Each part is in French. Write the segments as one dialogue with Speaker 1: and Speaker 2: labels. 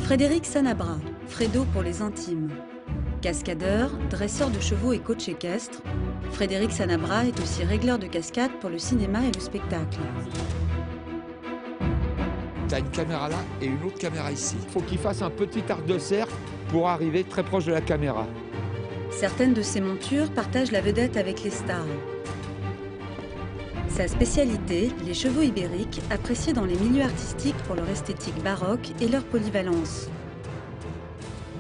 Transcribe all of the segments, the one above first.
Speaker 1: Frédéric Sanabra, Fredo pour les intimes. Cascadeur, dresseur de chevaux et coach équestre, Frédéric Sanabra est aussi régleur de cascade pour le cinéma et le spectacle.
Speaker 2: Tu as une caméra là et une autre caméra ici. Il faut qu'il fasse un petit arc de cercle pour arriver très proche de la caméra.
Speaker 1: Certaines de ses montures partagent la vedette avec les stars. Sa spécialité, les chevaux ibériques, appréciés dans les milieux artistiques pour leur esthétique baroque et leur polyvalence.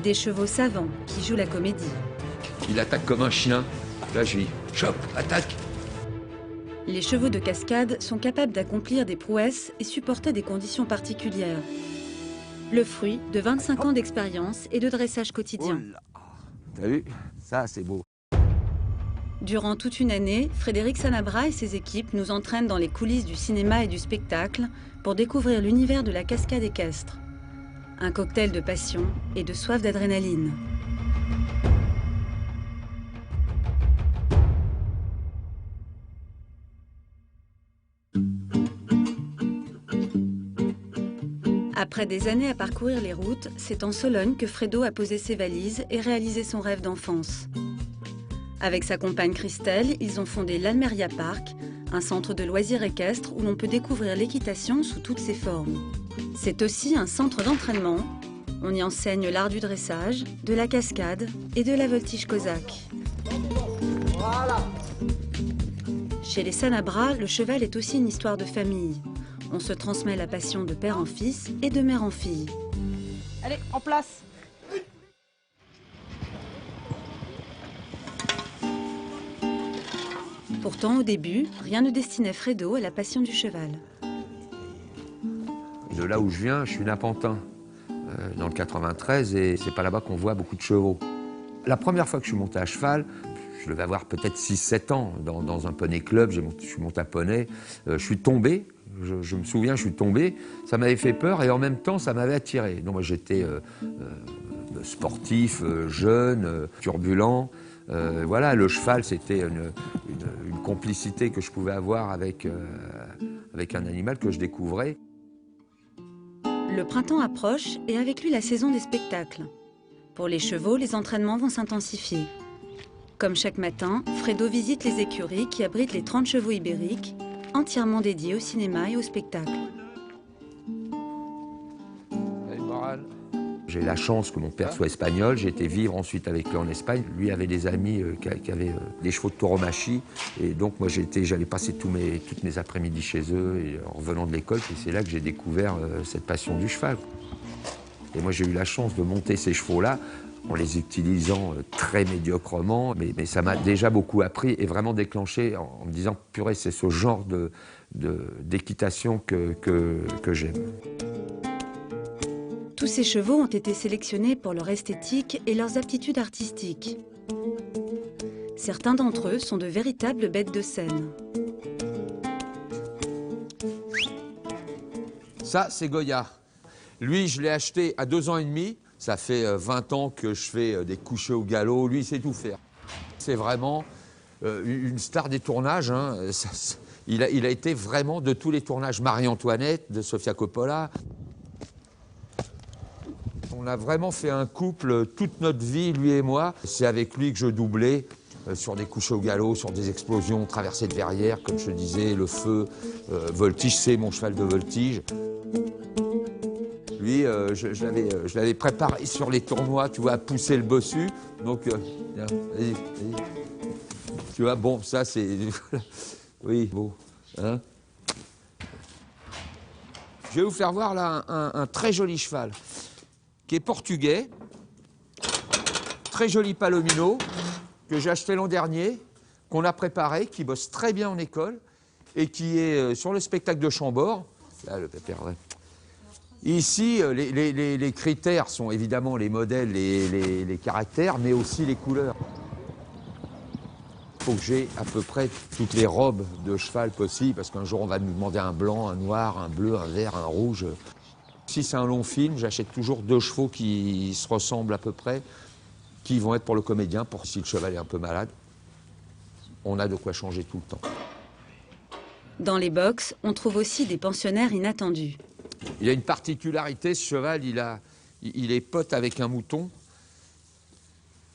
Speaker 1: Des chevaux savants qui jouent la comédie.
Speaker 2: Il attaque comme un chien. Là, je dis, chope, attaque.
Speaker 1: Les chevaux de cascade sont capables d'accomplir des prouesses et supporter des conditions particulières. Le fruit de 25 ans d'expérience et de dressage quotidien.
Speaker 2: T'as vu? Ça, c'est beau.
Speaker 1: Durant toute une année, Frédéric Sanabra et ses équipes nous entraînent dans les coulisses du cinéma et du spectacle pour découvrir l'univers de la cascade équestre. Un cocktail de passion et de soif d'adrénaline. Après des années à parcourir les routes, c'est en Sologne que Fredo a posé ses valises et réalisé son rêve d'enfance. Avec sa compagne Christelle, ils ont fondé l'Almeria Park, un centre de loisirs équestres où l'on peut découvrir l'équitation sous toutes ses formes. C'est aussi un centre d'entraînement. On y enseigne l'art du dressage, de la cascade et de la voltige cosaque. Voilà. Chez les Sanabra, le cheval est aussi une histoire de famille. On se transmet la passion de père en fils et de mère en fille.
Speaker 3: Allez, en place.
Speaker 1: Pourtant, au début, rien ne destinait Fredo à la passion du cheval.
Speaker 2: De là où je viens, je suis napantin, dans le 93, et c'est pas là-bas qu'on voit beaucoup de chevaux. La première fois que je suis monté à cheval, je devais avoir peut-être 6-7 ans, dans un poney club, je suis monté à poney, je suis tombé, je me souviens, je suis tombé, ça m'avait fait peur et en même temps, ça m'avait attiré. Donc moi, j'étais sportif, jeune, turbulent. Voilà, le cheval, c'était une complicité que je pouvais avoir avec un animal que je découvrais.
Speaker 1: Le printemps approche et avec lui la saison des spectacles. Pour les chevaux, les entraînements vont s'intensifier. Comme chaque matin, Fredo visite les écuries qui abritent les 30 chevaux ibériques, entièrement dédiés au cinéma et au spectacle.
Speaker 2: Allez, morale. J'ai la chance que mon père soit espagnol, j'ai été vivre ensuite avec lui en Espagne. Lui avait des amis qui avaient des chevaux de tauromachie. Et donc moi j'allais passer toutes mes après-midi chez eux et en revenant de l'école. Et c'est là que j'ai découvert cette passion du cheval. Et moi j'ai eu la chance de monter ces chevaux-là en les utilisant très médiocrement. Mais ça m'a déjà beaucoup appris et vraiment déclenché en me disant « purée, c'est ce genre d'équitation que j'aime ».
Speaker 1: Tous ces chevaux ont été sélectionnés pour leur esthétique et leurs aptitudes artistiques. Certains d'entre eux sont de véritables bêtes de scène.
Speaker 2: Ça, c'est Goya. Lui, je l'ai acheté à 2 ans et demi. Ça fait 20 ans que je fais des couchers au galop. Lui, il sait tout faire. C'est vraiment une star des tournages. Hein. Il a été vraiment de tous les tournages. Marie-Antoinette, de Sofia Coppola. On a vraiment fait un couple toute notre vie, lui et moi. C'est avec lui que je doublais sur des couchers au galop, sur des explosions, traversées de verrières, comme je te disais, le feu, voltige, c'est mon cheval de voltige. Lui, je l'avais préparé sur les tournois, tu vois, à pousser le bossu. Donc, vas-y. Tu vois, bon, ça c'est... oui, bon. Hein, je vais vous faire voir là un très joli cheval qui est portugais, très joli palomino, que j'ai acheté l'an dernier, qu'on a préparé, qui bosse très bien en école et qui est sur le spectacle de Chambord. Là, le pépère, ouais. Ici, les critères sont évidemment les modèles, les caractères, mais aussi les couleurs. Il faut que j'ai à peu près toutes les robes de cheval possibles, parce qu'un jour on va nous demander un blanc, un noir, un bleu, un vert, un rouge. Si c'est un long film, j'achète toujours 2 chevaux qui se ressemblent à peu près, qui vont être pour le comédien, pour si le cheval est un peu malade. On a de quoi changer tout le temps.
Speaker 1: Dans les box, on trouve aussi des pensionnaires inattendus.
Speaker 2: Il a une particularité, ce cheval, il est pote avec un mouton.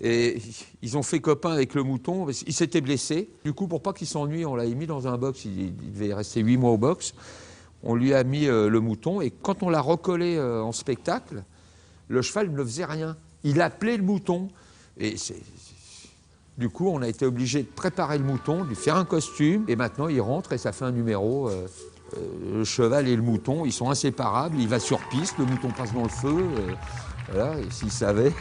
Speaker 2: Et ils ont fait copain avec le mouton, il s'était blessé. Du coup, pour pas qu'il s'ennuie, on l'avait mis dans un box, il devait rester 8 mois au box. On lui a mis le mouton, et quand on l'a recollé en spectacle, le cheval ne faisait rien. Il appelait le mouton. Et du coup, on a été obligé de préparer le mouton, de lui faire un costume, et maintenant il rentre et ça fait un numéro. Le cheval et le mouton, ils sont inséparables, il va sur piste, le mouton passe dans le feu. Voilà, et s'il savait...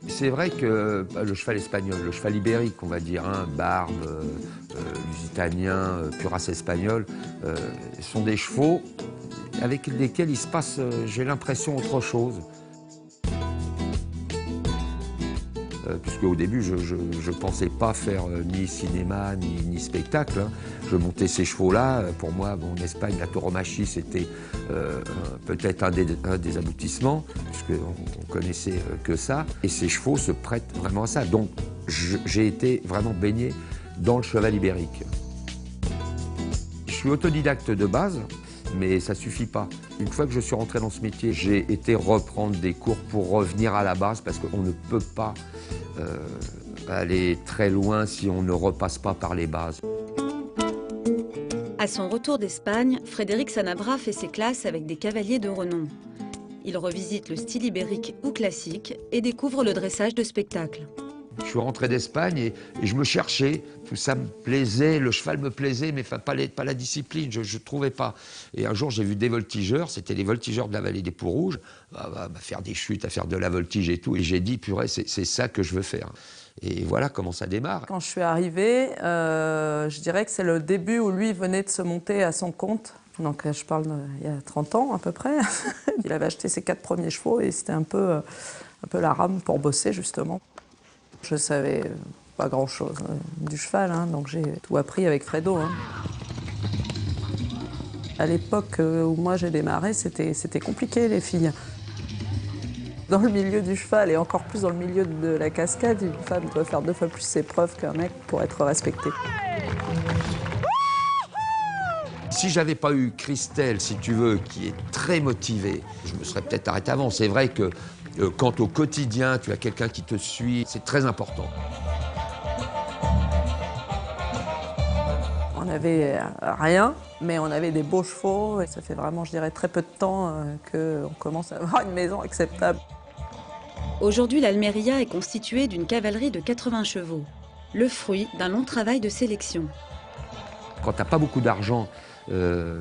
Speaker 2: C'est vrai que le cheval espagnol, le cheval ibérique, on va dire, hein, Barbe, Lusitanien, Puras espagnol, sont des chevaux avec lesquels il se passe, j'ai l'impression, autre chose. Puisque au début, je ne pensais pas faire ni cinéma, ni spectacle. Hein. Je montais ces chevaux-là. Pour moi, bon, en Espagne, la tauromachie, c'était peut-être un des aboutissements, puisqu'on ne connaissait que ça. Et ces chevaux se prêtent vraiment à ça. Donc, j'ai été vraiment baigné dans le cheval ibérique. Je suis autodidacte de base, mais ça ne suffit pas. Une fois que je suis rentré dans ce métier, j'ai été reprendre des cours pour revenir à la base, parce qu'on ne peut pas aller très loin si on ne repasse pas par les bases.
Speaker 1: À son retour d'Espagne, Frédéric Sanabra fait ses classes avec des cavaliers de renom. Il revisite le style ibérique ou classique et découvre le dressage de spectacle.
Speaker 2: Je suis rentré d'Espagne et je me cherchais, tout ça me plaisait, le cheval me plaisait, mais pas la discipline, je ne trouvais pas. Et un jour, j'ai vu des voltigeurs, c'était les voltigeurs de la vallée des Peaux-Rouges, à faire des chutes, à faire de la voltige et tout, et j'ai dit, purée, c'est ça que je veux faire. Et voilà comment ça démarre.
Speaker 4: Quand je suis arrivée, je dirais que c'est le début où lui venait de se monter à son compte. Donc je parle il y a 30 ans à peu près. Il avait acheté ses 4 premiers chevaux et c'était un peu la rame pour bosser justement. Je savais pas grand-chose du cheval, hein, donc j'ai tout appris avec Fredo. Hein. À l'époque où moi j'ai démarré, c'était compliqué les filles. Dans le milieu du cheval et encore plus dans le milieu de la cascade, une femme doit faire 2 fois plus ses preuves qu'un mec pour être respectée.
Speaker 2: Si j'avais pas eu Christelle, si tu veux, qui est très motivée, je me serais peut-être arrêté avant. C'est vrai que quand au quotidien, tu as quelqu'un qui te suit, c'est très important.
Speaker 4: On n'avait rien, mais on avait des beaux chevaux. Et ça fait vraiment, je dirais, très peu de temps qu'on commence à avoir une maison acceptable.
Speaker 1: Aujourd'hui, l'Almeria est constituée d'une cavalerie de 80 chevaux, le fruit d'un long travail de sélection.
Speaker 2: Quand tu n'as pas beaucoup d'argent,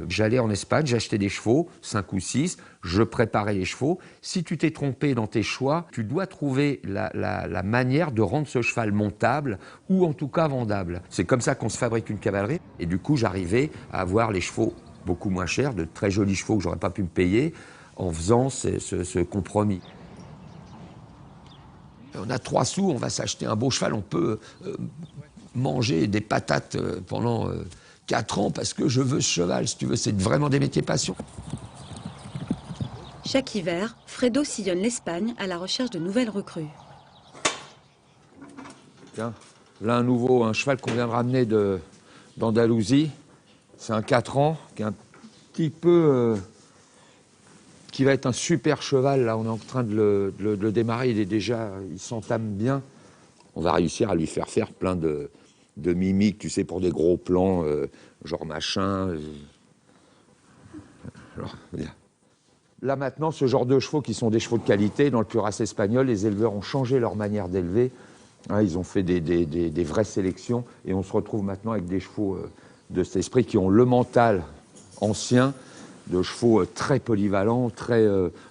Speaker 2: j'allais en Espagne, j'achetais des chevaux, 5 ou 6, je préparais les chevaux. Si tu t'es trompé dans tes choix, tu dois trouver la manière de rendre ce cheval montable ou en tout cas vendable. C'est comme ça qu'on se fabrique une cavalerie. Et du coup, j'arrivais à avoir les chevaux beaucoup moins chers, de très jolis chevaux que j'aurais pas pu me payer en faisant ce compromis. On a 3 sous, on va s'acheter un beau cheval, on peut manger des patates pendant 4 ans parce que je veux ce cheval, si tu veux, c'est vraiment des métiers passion.
Speaker 1: Chaque hiver, Fredo sillonne l'Espagne à la recherche de nouvelles recrues.
Speaker 2: Tiens, là un cheval qu'on vient de ramener d'Andalousie, c'est un 4 ans, qui est un petit peu... qui va être un super cheval, là on est en train de le démarrer, il s'entame bien. On va réussir à lui faire plein de mimiques, tu sais, pour des gros plans, genre machin. Alors, là maintenant, ce genre de chevaux qui sont des chevaux de qualité, dans le Puras espagnol, les éleveurs ont changé leur manière d'élever. Hein, ils ont fait des vraies sélections et on se retrouve maintenant avec des chevaux de cet esprit qui ont le mental ancien, de chevaux très polyvalents, très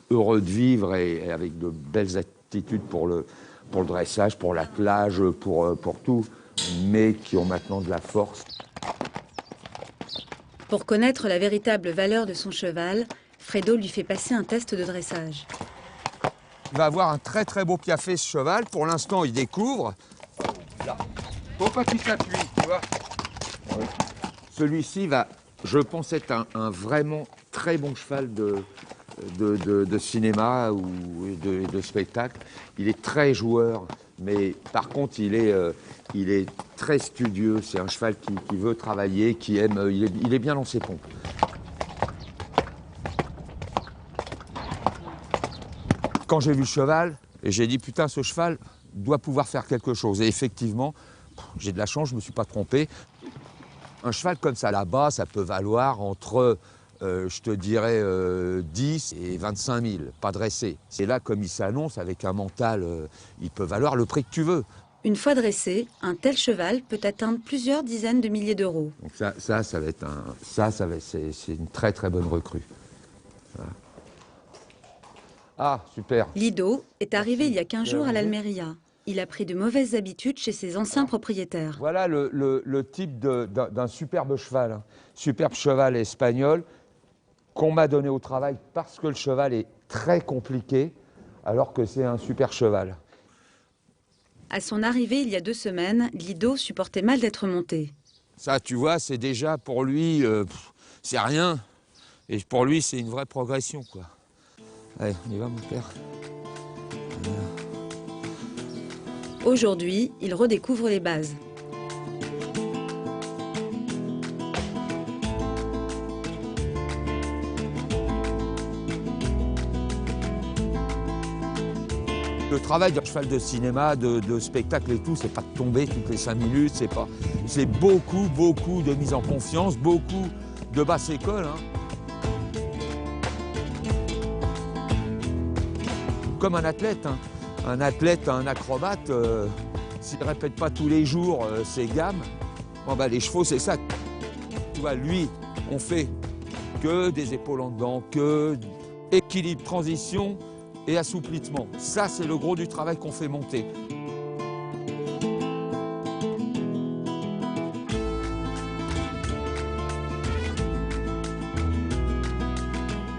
Speaker 2: heureux de vivre et avec de belles attitudes pour le dressage, pour l'attelage, pour tout, mais qui ont maintenant de la force.
Speaker 1: Pour connaître la véritable valeur de son cheval, Fredo lui fait passer un test de dressage.
Speaker 2: Il va avoir un très très beau piafé ce cheval. Pour l'instant, il découvre. Là. Faut pas qu'il s'appuie, tu vois. Celui-ci va, je pense, être un vraiment très bon cheval de cinéma ou de spectacle. Il est très joueur, Mais par contre, il est très studieux. C'est un cheval qui veut travailler, qui aime. Il est bien dans ses pompes. Quand j'ai vu le cheval, j'ai dit putain, ce cheval doit pouvoir faire quelque chose. Et effectivement, j'ai de la chance, je ne me suis pas trompé. Un cheval comme ça là-bas, ça peut valoir entre, je te dirais, 10 et 25 000, pas dressé. C'est là, comme il s'annonce, avec un mental, il peut valoir le prix que tu veux.
Speaker 1: Une fois dressé, un tel cheval peut atteindre plusieurs dizaines de milliers d'euros.
Speaker 2: Donc ça va être c'est une très très bonne recrue. Voilà. Ah, super.
Speaker 1: Lido est arrivé il y a 15 jours à l'Almeria. Il a pris de mauvaises habitudes chez ses anciens propriétaires.
Speaker 2: Voilà le type d'un superbe cheval. Hein. Superbe cheval espagnol qu'on m'a donné au travail parce que le cheval est très compliqué, alors que c'est un super cheval.
Speaker 1: À son arrivée il y a 2 semaines, Lido supportait mal d'être monté.
Speaker 2: Ça, tu vois, c'est déjà pour lui, c'est rien. Et pour lui, c'est une vraie progression, quoi. Allez, on y va, mon père.
Speaker 1: Aujourd'hui, il redécouvre les bases.
Speaker 2: Le travail d'un cheval de cinéma, de spectacle et tout, c'est pas de tomber toutes les 5 minutes, c'est beaucoup de mise en confiance, beaucoup de basse école. Hein. Comme un athlète, hein. Un athlète, un acrobate, s'il ne répète pas tous les jours ses gammes, bon, bah, les chevaux, c'est ça. Tu vois, lui, on fait que des épaules en dedans, que équilibre, transition et assouplissement. Ça, c'est le gros du travail qu'on fait monter.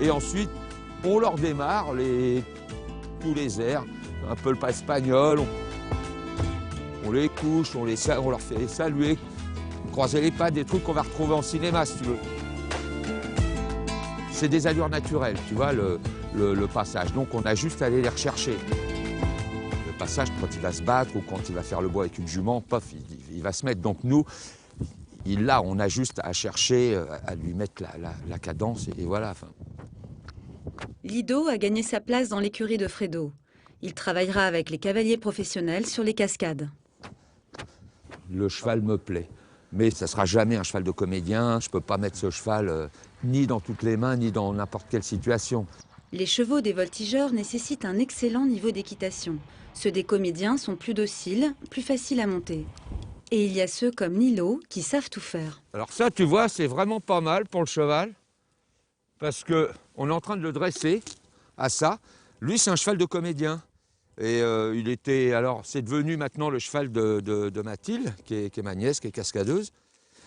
Speaker 2: Et ensuite, on leur démarre tous les airs, un peu le pas espagnol. On les couche, on leur fait saluer, croiser les pattes, des trucs qu'on va retrouver en cinéma, si tu veux. C'est des allures naturelles, tu vois, le passage. Donc on a juste à aller les rechercher. Le passage, quand il va se battre ou quand il va faire le bois avec une jument, pof, il va se mettre. Donc nous, on a juste à chercher, à lui mettre la cadence et voilà. Enfin.
Speaker 1: Lido a gagné sa place dans l'écurie de Fredo. Il travaillera avec les cavaliers professionnels sur les cascades.
Speaker 2: Le cheval me plaît, mais ça ne sera jamais un cheval de comédien. Je ne peux pas mettre ce cheval ni dans toutes les mains, ni dans n'importe quelle situation.
Speaker 1: Les chevaux des voltigeurs nécessitent un excellent niveau d'équitation. Ceux des comédiens sont plus dociles, plus faciles à monter. Et il y a ceux comme Nilo qui savent tout faire.
Speaker 2: Alors ça, tu vois, c'est vraiment pas mal pour le cheval, parce qu'on est en train de le dresser à ça. Lui, c'est un cheval de comédien. Et c'est devenu maintenant le cheval de Mathilde, qui est ma nièce, qui est cascadeuse.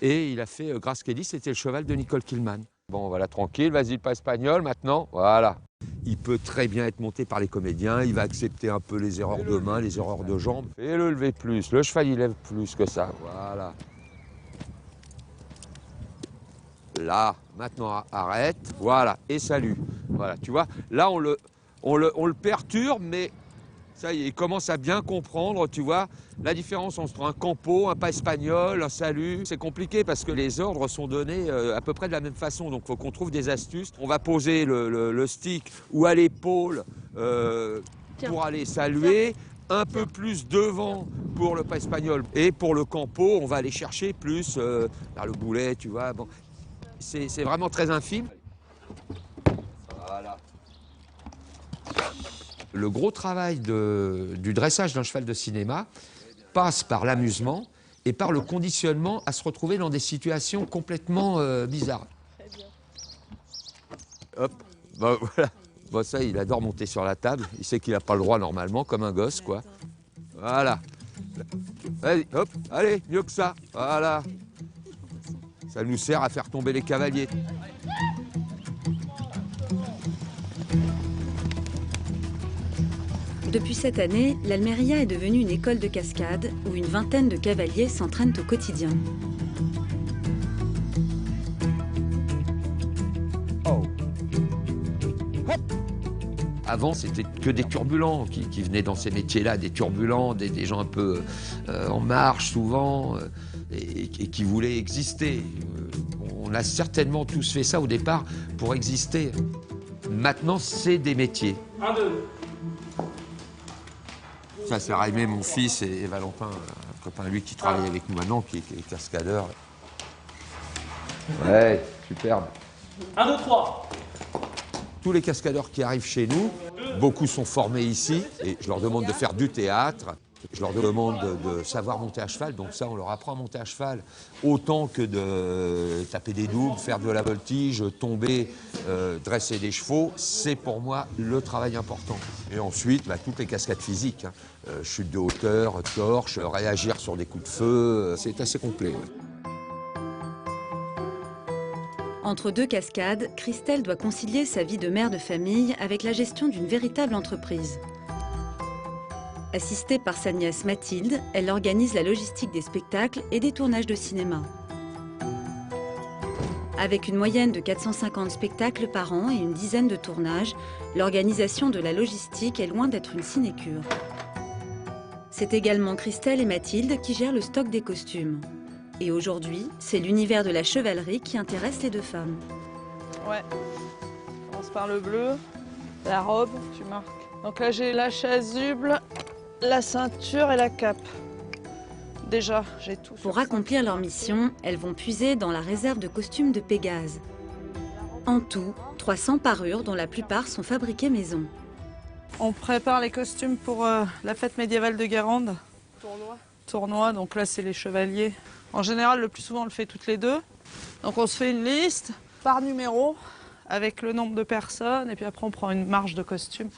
Speaker 2: Et il a fait Grace Kelly, c'était le cheval de Nicole Kidman. Bon, voilà, tranquille, vas-y, pas espagnol maintenant, voilà. Il peut très bien être monté par les comédiens, il va accepter un peu les erreurs de main, les erreurs de jambes. Et le lever plus, le cheval il lève plus que ça, voilà. Là, maintenant arrête, voilà, et salut. Voilà, tu vois, là on le perturbe, mais ça y est, il commence à bien comprendre, tu vois, la différence entre un campo, un pas espagnol, un salut. C'est compliqué parce que les ordres sont donnés à peu près de la même façon, donc il faut qu'on trouve des astuces. On va poser le stick ou à l'épaule pour aller saluer, un peu plus devant pour le pas espagnol. Et pour le campo, on va aller chercher plus vers le boulet, tu vois. Bon, c'est vraiment très infime. Voilà. Le gros travail du dressage d'un cheval de cinéma passe par l'amusement et par le conditionnement à se retrouver dans des situations complètement bizarres. Hop, ben, voilà. Bon, ça, il adore monter sur la table. Il sait qu'il n'a pas le droit normalement, comme un gosse, quoi. Voilà. Allez, hop, allez, mieux que ça. Voilà. Ça nous sert à faire tomber les cavaliers.
Speaker 1: Depuis cette année, l'Almeria est devenue une école de cascade où une vingtaine de cavaliers s'entraînent au quotidien.
Speaker 2: Oh. Hop. Avant, c'était que des turbulents qui venaient dans ces métiers-là, des turbulents, des gens un peu en marche souvent, et qui voulaient exister. On a certainement tous fait ça au départ pour exister. Maintenant, c'est des métiers.
Speaker 5: 1, 2.
Speaker 2: Ça, c'est Raimé, mon fils, et Valentin, un copain lui qui travaille avec nous maintenant, qui est cascadeur. Ouais, superbe.
Speaker 5: 1, 2, 3.
Speaker 2: Tous les cascadeurs qui arrivent chez nous, beaucoup sont formés ici, et je leur demande de faire du théâtre. Je leur demande de savoir monter à cheval, donc ça, on leur apprend à monter à cheval, autant que de taper des doubles, faire de la voltige, tomber, dresser des chevaux. C'est pour moi le travail important. Et ensuite, toutes les cascades physiques, chute de hauteur, torche, réagir sur des coups de feu, c'est assez complet.
Speaker 1: Entre deux cascades, Christelle doit concilier sa vie de mère de famille avec la gestion d'une véritable entreprise. Assistée par sa nièce Mathilde, elle organise la logistique des spectacles et des tournages de cinéma. Avec une moyenne de 450 spectacles par an et une dizaine de tournages, l'organisation de la logistique est loin d'être une sinécure. C'est également Christelle et Mathilde qui gèrent le stock des costumes. Et aujourd'hui, c'est l'univers de la chevalerie qui intéresse les deux femmes.
Speaker 4: Ouais, on commence par le bleu, la robe, tu marques. Donc là, j'ai la chasuble, la ceinture et la cape. Déjà, j'ai tout.
Speaker 1: Pour accomplir leur mission, elles vont puiser dans la réserve de costumes de Pégase. En tout, 300 parures dont la plupart sont fabriquées maison.
Speaker 4: On prépare les costumes pour la fête médiévale de Guérande. Tournoi, donc là, c'est les chevaliers. En général, le plus souvent, on le fait toutes les deux. Donc on se fait une liste par numéro avec le nombre de personnes et puis après on prend une marge de costumes.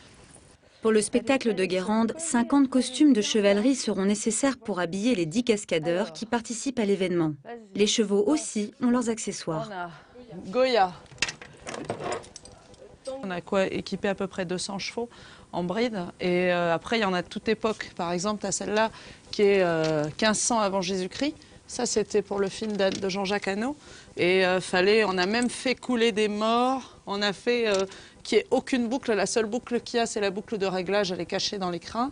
Speaker 1: Pour le spectacle de Guérande, 50 costumes de chevalerie seront nécessaires pour habiller les 10 cascadeurs qui participent à l'événement. Les chevaux aussi ont leurs accessoires.
Speaker 4: On a Goya. On a quoi équiper à peu près 200 chevaux en bride. Et après, il y en a de toute époque. Par exemple, tu as celle-là qui est 1500 avant Jésus-Christ. Ça, c'était pour le film de Jean-Jacques Hano. Et on a même fait couler des morts. On a fait qu'il n'y ait aucune boucle. La seule boucle qu'il y a, c'est la boucle de réglage. Elle est cachée dans les crins.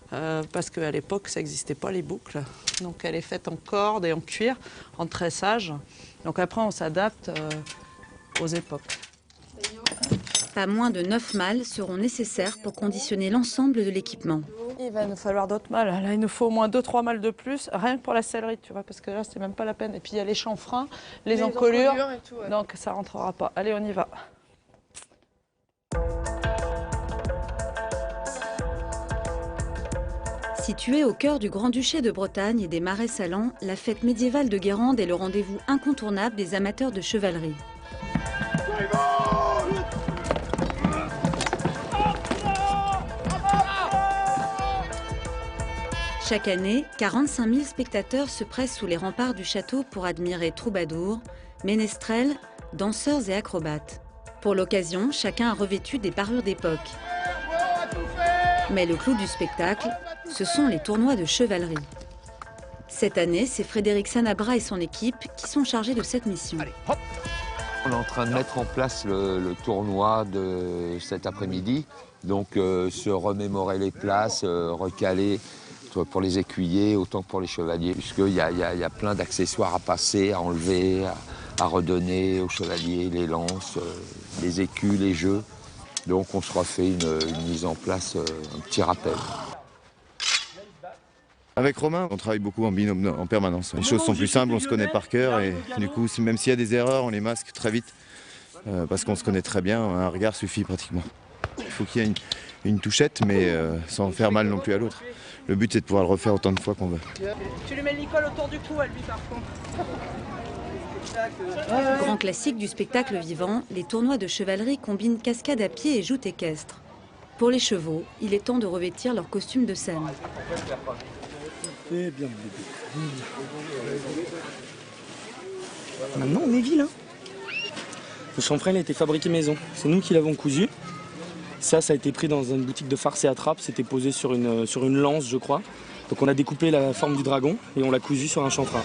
Speaker 4: Parce qu'à l'époque, ça n'existait pas, les boucles. Donc, elle est faite en corde et en cuir, en tressage. Donc après, on s'adapte aux époques.
Speaker 1: Pas moins de 9 mâles seront nécessaires pour conditionner l'ensemble de l'équipement.
Speaker 4: Il va nous falloir d'autres mâles. Là, il nous faut au moins 2-3 mâles de plus, rien que pour la sellerie, tu vois, parce que là, c'est même pas la peine. Et puis, il y a les chanfreins, les encolures,
Speaker 3: et tout, ouais.
Speaker 4: donc ça rentrera pas. Allez, on y va.
Speaker 1: Située au cœur du Grand-Duché de Bretagne et des Marais Salants, la fête médiévale de Guérande est le rendez-vous incontournable des amateurs de chevalerie. Chaque année, 45 000 spectateurs se pressent sous les remparts du château pour admirer troubadours, ménestrels, danseurs et acrobates. Pour l'occasion, chacun a revêtu des parures d'époque. Mais le clou du spectacle, ce sont les tournois de chevalerie. Cette année, c'est Frédéric Sanabra et son équipe qui sont chargés de cette mission.
Speaker 2: On est en train de mettre en place le tournoi de cet après-midi. Donc se remémorer les places, recaler pour les écuyers, autant que pour les chevaliers, puisqu'il y a plein d'accessoires à passer, à enlever, à redonner aux chevaliers, les lances, les écus, les jeux. Donc on se refait une mise en place, un petit rappel.
Speaker 6: Avec Romain, on travaille beaucoup en binôme en permanence. Les choses sont plus simples, on se connaît par cœur et du coup, même s'il y a des erreurs, on les masque très vite parce qu'on se connaît très bien, un regard suffit pratiquement. Il faut qu'il y ait une touchette, mais sans faire mal non plus à l'autre. Le but, c'est de pouvoir le refaire autant de fois qu'on veut.
Speaker 3: Tu lui mets le licol autour du cou à lui, par contre.
Speaker 1: Grand classique du spectacle vivant, les tournois de chevalerie combinent cascade à pied et joute équestre. Pour les chevaux, il est temps de revêtir leur costume de scène.
Speaker 7: Eh bien, maintenant, on est vilain. Le chanfrein a été fabriqué maison. C'est nous qui l'avons cousu. Ça a été pris dans une boutique de farce et attrape. C'était posé sur une lance, je crois. Donc on a découpé la forme du dragon et on l'a cousu sur un chanfrein.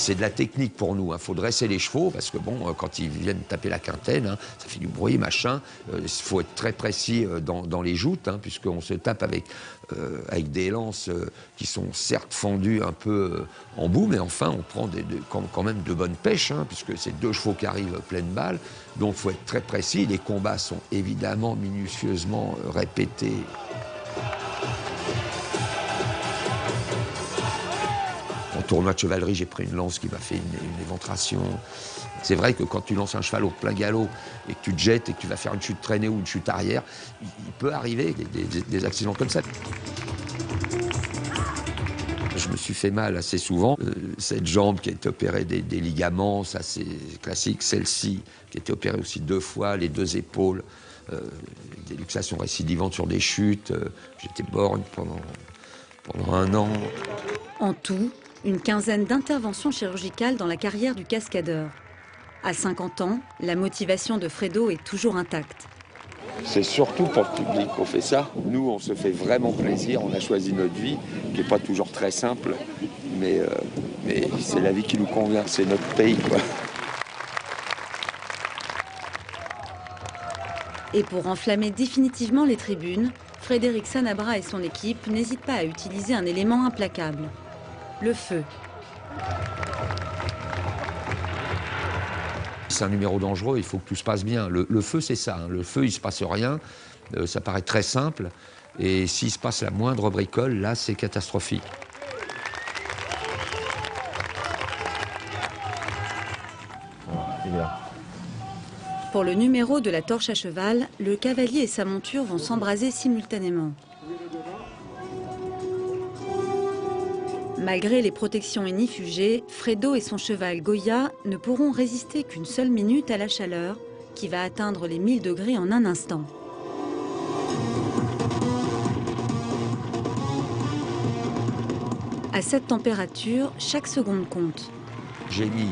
Speaker 2: C'est de la technique pour nous, il faut dresser les chevaux, parce que bon, quand ils viennent taper la quintaine, hein, ça fait du bruit, machin. Il faut être très précis dans les joutes, hein, puisqu'on se tape avec des lances qui sont certes fendues un peu en bout, mais enfin on prend quand même de bonnes pêches, hein, puisque c'est 2 chevaux qui arrivent pleine balle. Donc il faut être très précis. Les combats sont évidemment minutieusement répétés. En tournoi de chevalerie, j'ai pris une lance qui m'a fait une éventration. C'est vrai que quand tu lances un cheval au plein galop et que tu te jettes et que tu vas faire une chute traînée ou une chute arrière, il peut arriver des accidents comme ça. Je me suis fait mal assez souvent. Cette jambe qui a été opérée des ligaments, ça c'est classique. Celle-ci qui a été opérée aussi 2 fois, les 2 épaules, des luxations récidivantes sur des chutes. J'étais borgne pendant 1 an.
Speaker 1: En tout, une quinzaine d'interventions chirurgicales dans la carrière du cascadeur. À 50 ans, la motivation de Fredo est toujours intacte.
Speaker 2: C'est surtout pour le public qu'on fait ça. Nous, on se fait vraiment plaisir. On a choisi notre vie, qui n'est pas toujours très simple, mais c'est la vie qui nous convient. C'est notre pays, quoi.
Speaker 1: Et pour enflammer définitivement les tribunes, Frédéric Sanabra et son équipe n'hésitent pas à utiliser un élément implacable, le feu.
Speaker 2: C'est un numéro dangereux, il faut que tout se passe bien. Le feu, c'est ça. Hein. Le feu, il ne se passe rien. Ça paraît très simple. Et s'il se passe la moindre bricole, là, c'est catastrophique.
Speaker 1: Pour le numéro de la torche à cheval, le cavalier et sa monture vont s'embraser simultanément. Malgré les protections inifugées, Fredo et son cheval Goya ne pourront résister qu'une seule minute à la chaleur, qui va atteindre les 1000 degrés en un instant. À cette température, chaque seconde compte.
Speaker 2: J'ai mis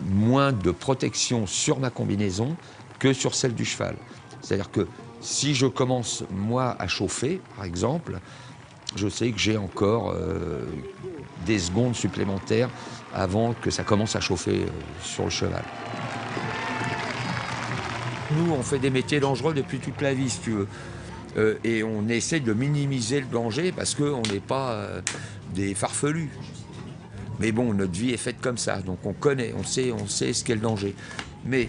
Speaker 2: moins de protection sur ma combinaison que sur celle du cheval. C'est-à-dire que si je commence, moi, à chauffer, par exemple, je sais que j'ai encore des secondes supplémentaires avant que ça commence à chauffer sur le cheval. Nous, on fait des métiers dangereux depuis toute la vie, si tu veux. Et on essaie de minimiser le danger parce qu'on n'est pas des farfelus. Mais bon, notre vie est faite comme ça, donc on connaît, on sait ce qu'est le danger. Mais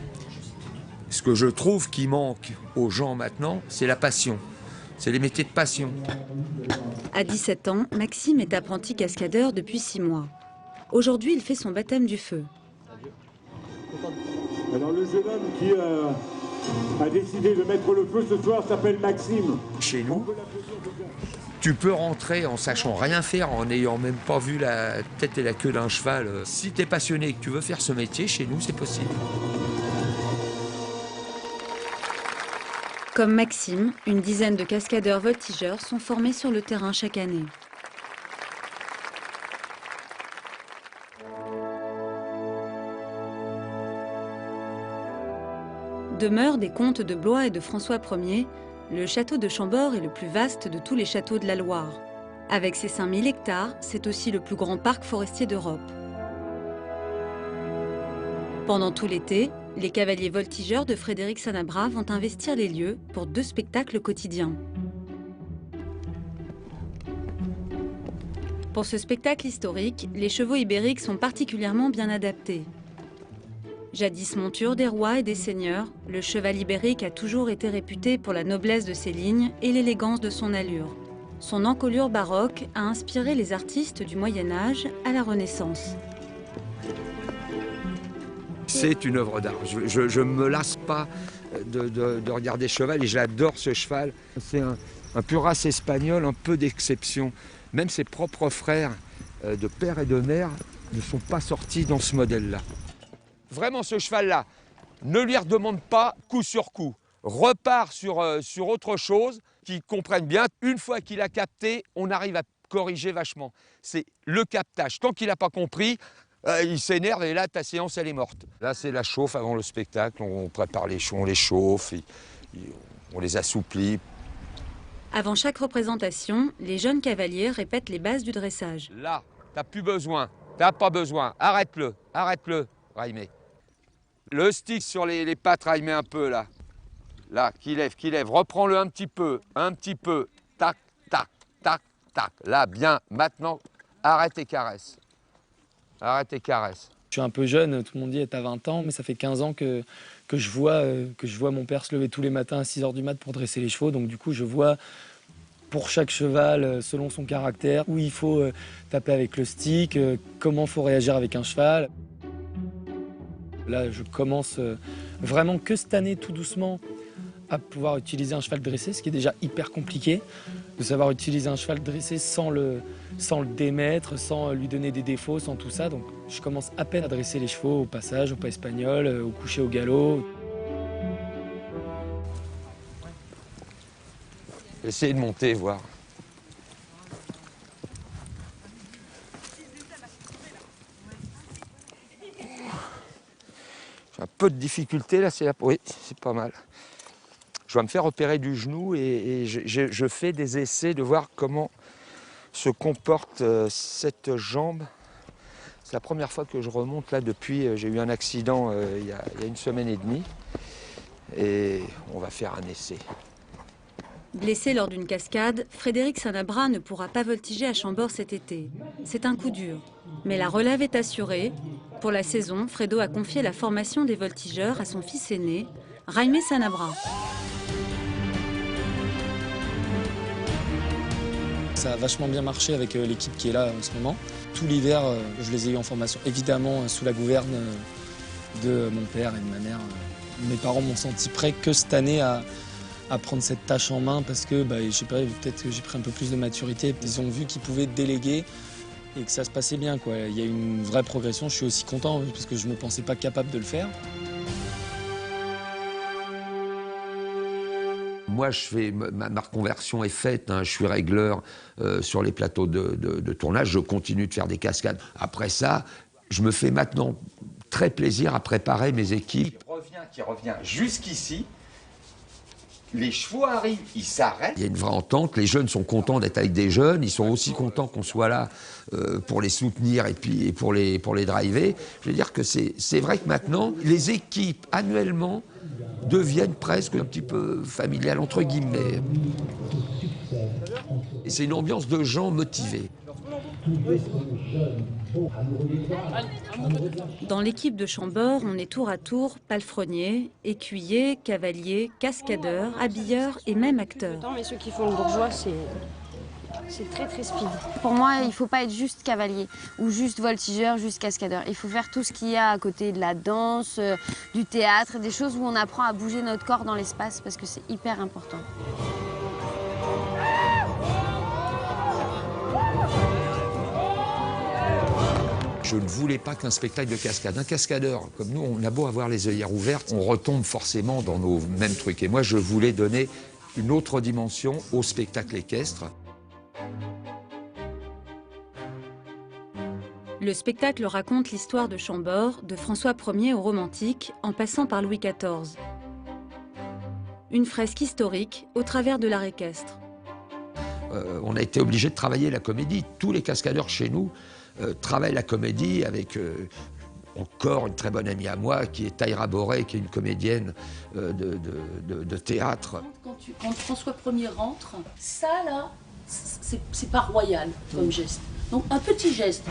Speaker 2: ce que je trouve qui manque aux gens maintenant, c'est la passion. C'est les métiers de passion.
Speaker 1: À 17 ans, Maxime est apprenti cascadeur depuis 6 mois. Aujourd'hui, il fait son baptême du feu.
Speaker 5: Alors le jeune homme qui a décidé de mettre le feu ce soir s'appelle Maxime.
Speaker 2: Chez nous, tu peux rentrer en sachant rien faire, en n'ayant même pas vu la tête et la queue d'un cheval. Si tu es passionné et que tu veux faire ce métier, chez nous, c'est possible.
Speaker 1: Comme Maxime, une dizaine de cascadeurs voltigeurs sont formés sur le terrain chaque année. Demeure des comtes de Blois et de François Ier, le château de Chambord est le plus vaste de tous les châteaux de la Loire. Avec ses 5000 hectares, c'est aussi le plus grand parc forestier d'Europe. Pendant tout l'été, les cavaliers voltigeurs de Frédéric Sanabra vont investir les lieux pour 2 spectacles quotidiens. Pour ce spectacle historique, les chevaux ibériques sont particulièrement bien adaptés. Jadis monture des rois et des seigneurs, le cheval ibérique a toujours été réputé pour la noblesse de ses lignes et l'élégance de son allure. Son encolure baroque a inspiré les artistes du Moyen-Âge à la Renaissance.
Speaker 2: C'est une œuvre d'art. Je ne me lasse pas de regarder ce cheval et j'adore ce cheval. C'est un pur race espagnol, un peu d'exception. Même ses propres frères de père et de mère ne sont pas sortis dans ce modèle-là. Vraiment, ce cheval-là, ne lui redemande pas coup sur coup. Repart sur autre chose, qu'il comprenne bien. Une fois qu'il a capté, on arrive à corriger vachement. C'est le captage. Tant qu'il n'a pas compris, il s'énerve et là, ta séance, elle est morte. Là, c'est la chauffe avant le spectacle. On prépare les chevaux, on les chauffe, on les assouplit.
Speaker 1: Avant chaque représentation, les jeunes cavaliers répètent les bases du dressage.
Speaker 2: Là, tu n'as plus besoin T'as pas besoin. Arrête-le, Raimé. Le stick sur les pattes, Raimé, un peu, là. Là, qui lève. Reprends-le un petit peu. Tac, tac, tac, tac. Là, bien. Maintenant, arrête tes caresses. Je
Speaker 7: suis un peu jeune, tout le monde dit t'as 20 ans, mais ça fait 15 ans que je vois mon père se lever tous les matins à 6 h du mat pour dresser les chevaux. Donc du coup, je vois pour chaque cheval, selon son caractère, où il faut taper avec le stick, comment il faut réagir avec un cheval. Là, je commence vraiment que cette année, tout doucement, à pouvoir utiliser un cheval dressé, ce qui est déjà hyper compliqué, de savoir utiliser un cheval dressé sans le démettre, sans lui donner des défauts, sans tout ça. Donc je commence à peine à dresser les chevaux au passage, au pas espagnol, au coucher, au galop.
Speaker 2: Essayez de monter, voir. J'ai un peu de difficulté là, oui, c'est pas mal. Je vais me faire opérer du genou et je fais des essais de voir comment se comporte cette jambe. C'est la première fois que je remonte là depuis, j'ai eu un accident il y a 1 semaine et demie. Et on va faire un essai.
Speaker 1: Blessé lors d'une cascade, Frédéric Sanabra ne pourra pas voltiger à Chambord cet été. C'est un coup dur. Mais la relève est assurée. Pour la saison, Fredo a confié la formation des voltigeurs à son fils aîné, Raimé Sanabra.
Speaker 7: Ça a vachement bien marché avec l'équipe qui est là en ce moment. Tout l'hiver, je les ai eu en formation, évidemment sous la gouverne de mon père et de ma mère. Mes parents m'ont senti prêt que cette année à prendre cette tâche en main parce que, je sais pas, peut-être que j'ai pris un peu plus de maturité. Ils ont vu qu'ils pouvaient déléguer et que ça se passait bien, quoi. Il y a une vraie progression, je suis aussi content parce que je ne me pensais pas capable de le faire.
Speaker 2: Moi, ma reconversion est faite, hein, je suis régleur sur les plateaux de tournage, je continue de faire des cascades. Après ça, je me fais maintenant très plaisir à préparer mes équipes. Qui revient jusqu'ici, les chevaux arrivent, ils s'arrêtent. Il y a une vraie entente, les jeunes sont contents d'être avec des jeunes, ils sont aussi contents qu'on soit là pour les soutenir et pour les driver. Je veux dire que c'est vrai que maintenant, les équipes annuellement deviennent presque un petit peu familiales, entre guillemets. Et c'est une ambiance de gens motivés.
Speaker 1: Dans l'équipe de Chambord, on est tour à tour palefrenier, écuyer, cavalier, cascadeur, habilleur et même acteur.
Speaker 8: Mais ceux qui font le bourgeois, c'est très très speed. Pour moi, il ne faut pas être juste cavalier ou juste voltigeur, juste cascadeur. Il faut faire tout ce qu'il y a à côté de la danse, du théâtre, des choses où on apprend à bouger notre corps dans l'espace parce que c'est hyper important.
Speaker 2: Je ne voulais pas qu'un spectacle de cascade. Un cascadeur, comme nous, on a beau avoir les œillères ouvertes, on retombe forcément dans nos mêmes trucs. Et moi, je voulais donner une autre dimension au spectacle équestre.
Speaker 1: Le spectacle raconte l'histoire de Chambord, de François Ier au romantique, en passant par Louis XIV. Une fresque historique au travers de l'art équestre.
Speaker 2: On a été obligé de travailler la comédie. Tous les cascadeurs chez nous travaillent la comédie avec encore une très bonne amie à moi qui est Taïra Boré, qui est une comédienne de théâtre.
Speaker 9: Quand François Ier rentre, ça là, c'est pas royal comme geste. Donc un petit geste.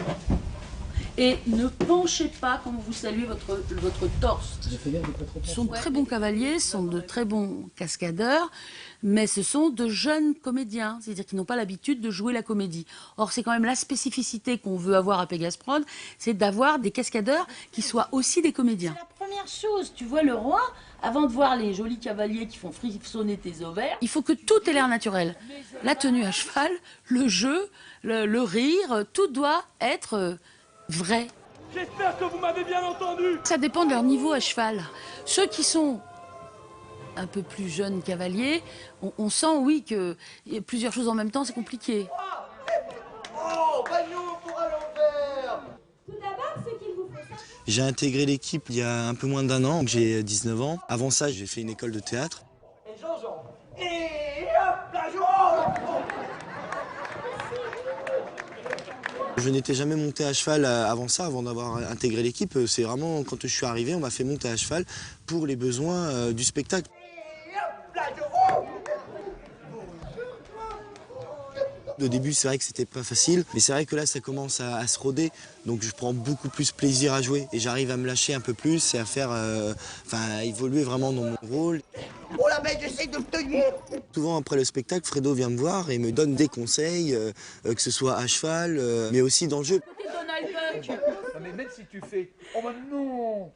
Speaker 9: Et ne penchez pas quand vous saluez votre torse. Ils sont de très bons cavaliers, sont de très bons cascadeurs, mais ce sont de jeunes comédiens, c'est-à-dire qu'ils n'ont pas l'habitude de jouer la comédie. Or, c'est quand même la spécificité qu'on veut avoir à Pégasprod, c'est d'avoir des cascadeurs qui soient aussi des comédiens. C'est la première chose, tu vois le roi, avant de voir les jolis cavaliers qui font frissonner tes ovaires, il faut que tout ait l'air naturel. La tenue à cheval, le jeu, le rire, tout doit être vrai.
Speaker 5: J'espère que vous m'avez bien entendu.
Speaker 9: Ça dépend de leur niveau à cheval. Ceux qui sont un peu plus jeunes cavaliers, on sent, oui, qu'il y a plusieurs choses en même temps, c'est compliqué.
Speaker 10: Oh, bagnot pour à l'envers.
Speaker 11: Tout d'abord, ce qu'il vous faut.
Speaker 12: J'ai intégré l'équipe il y a un peu moins d'1 an, j'ai 19 ans. Avant ça, j'ai fait une école de théâtre.
Speaker 10: Et Jean-Jean. Et hop, la joie.
Speaker 12: Je n'étais jamais monté à cheval avant ça, avant d'avoir intégré l'équipe. C'est vraiment quand je suis arrivé, on m'a fait monter à cheval pour les besoins du spectacle. Au début, c'est vrai que c'était pas facile, mais c'est vrai que là, ça commence à se roder. Donc, je prends beaucoup plus plaisir à jouer et j'arrive à me lâcher un peu plus et à faire, à évoluer vraiment dans mon rôle.
Speaker 10: Oh la bête, j'essaie de me tenir.
Speaker 12: Souvent, après le spectacle, Fredo vient me voir et me donne des conseils, que ce soit à cheval, mais aussi dans le jeu.
Speaker 2: Non, mais même si tu fais « Oh bah non,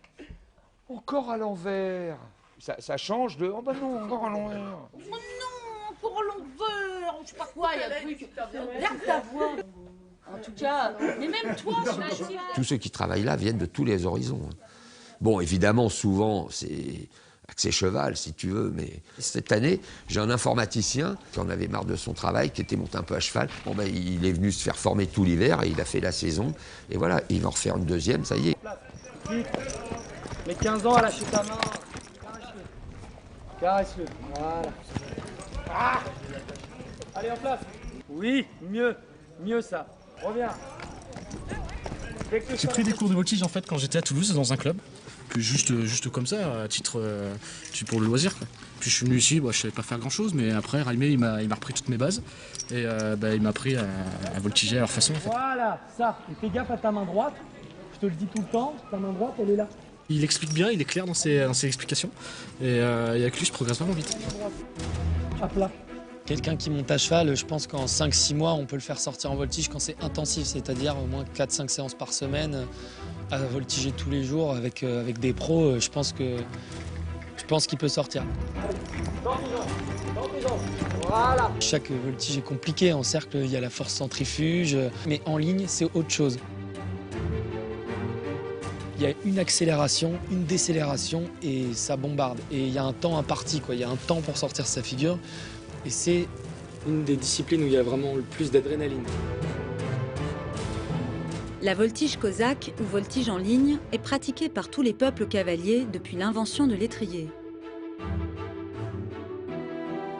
Speaker 2: encore à l'envers », ça change de « Oh bah non, encore à l'envers ».
Speaker 9: Oh non, encore à l'envers, je sais pas quoi, il y a un truc. Regarde ta voix. En tout cas, mais même toi, sur la cheval.
Speaker 2: Tous ceux qui travaillent là viennent de tous les horizons. Bon, évidemment, souvent, c'est accès cheval, si tu veux, mais cette année, j'ai un informaticien qui en avait marre de son travail, qui était monté un peu à cheval. Bon, ben, il est venu se faire former tout l'hiver et il a fait la saison. Et voilà, il va en refaire une deuxième, ça y est.
Speaker 3: Vite. Mais 15 ans à lâcher ta main. Caresse-le. Voilà. Ah, allez, en place. Oui, mieux ça. Reviens.
Speaker 13: J'ai pris des cours de voltige en fait quand j'étais à Toulouse dans un club. Puis juste comme ça, à titre pour le loisir, quoi. Puis je suis venu ici, je savais pas faire grand chose, mais après Raimé il m'a repris toutes mes bases et il m'a appris à voltiger à leur façon en fait.
Speaker 3: Voilà, ça. Et fais gaffe à ta main droite. Je te le dis tout le temps, ta main droite elle est là.
Speaker 13: Il explique bien, il est clair dans ses explications et avec lui je progresse vraiment vite.
Speaker 3: À plat.
Speaker 7: Quelqu'un qui monte à cheval, je pense qu'en 5-6 mois, on peut le faire sortir en voltige quand c'est intensif, c'est-à-dire au moins 4-5 séances par semaine, à voltiger tous les jours avec des pros, je pense qu'il peut sortir.
Speaker 3: Voilà.
Speaker 7: Chaque voltige est compliqué, en cercle il y a la force centrifuge, mais en ligne c'est autre chose. Il y a une accélération, une décélération et ça bombarde. Et il y a un temps imparti, quoi. Il y a un temps pour sortir sa figure. Et c'est une des disciplines où il y a vraiment le plus d'adrénaline.
Speaker 1: La voltige cosaque, ou voltige en ligne, est pratiquée par tous les peuples cavaliers depuis l'invention de l'étrier.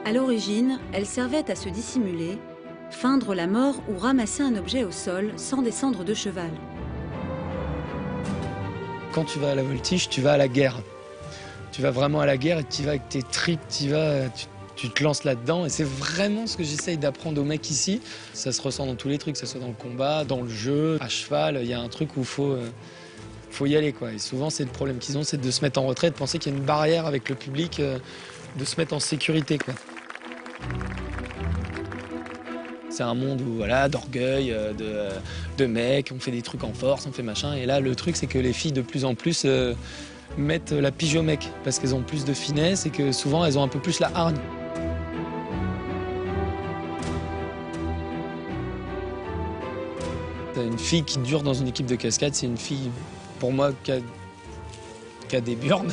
Speaker 1: À l'origine, elle servait à se dissimuler, feindre la mort ou ramasser un objet au sol sans descendre de cheval.
Speaker 7: Quand tu vas à la voltige, tu vas à la guerre. Tu vas vraiment à la guerre et tu vas avec tes tripes, tu te lances là-dedans. Et c'est vraiment ce que j'essaye d'apprendre aux mecs ici. Ça se ressent dans tous les trucs, que ce soit dans le combat, dans le jeu, à cheval. Il y a un truc où il faut y aller, quoi. Et souvent, c'est le problème qu'ils ont, c'est de se mettre en retrait, de penser qu'il y a une barrière avec le public, de se mettre en sécurité, quoi. C'est un monde où, voilà, d'orgueil, de mecs, on fait des trucs en force, on fait machin. Et là, le truc, c'est que les filles, de plus en plus, mettent la pige aux mecs parce qu'elles ont plus de finesse et que souvent, elles ont un peu plus la hargne. Une fille qui dure dans une équipe de cascade, c'est une fille, pour moi, qui a des burnes.